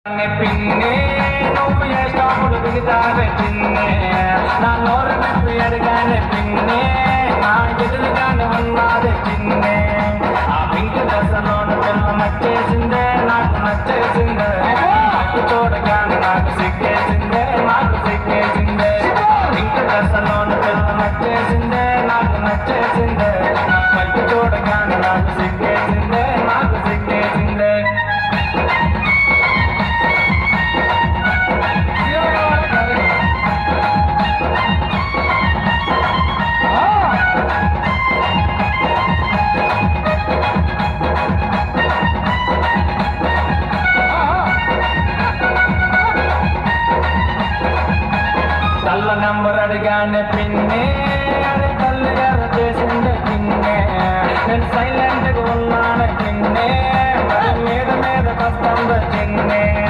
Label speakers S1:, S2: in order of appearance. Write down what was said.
S1: పిన్నే నువ్వు చేసినప్పుడు దిగుతావే పిన్నే నా నోరు నొప్పి అడిగానే పిన్నే నా ఎదురుగానే ఉన్నదే పిన్నే ఆ పింక్ దశలోని పిల్ల నచ్చేసిందే నాకు నచ్చేసిందే నాకు చూడగానే నాకు సిగ్గేసిందే నాకు సిగ్గేసిందే పింక్ దశలోని పిల్ల నచ్చేసిందే నాకు నచ్చేసిందే నాకు చూడగానే నాకు సిగ్గేసిందే నాకు సిగ్గేసిందే కళ్ళ నెంబర్ అడిగానే పిన్నే అరే కళ్ళు ఎర్ర చేసిందే పిన్నే నేను సైలెంట్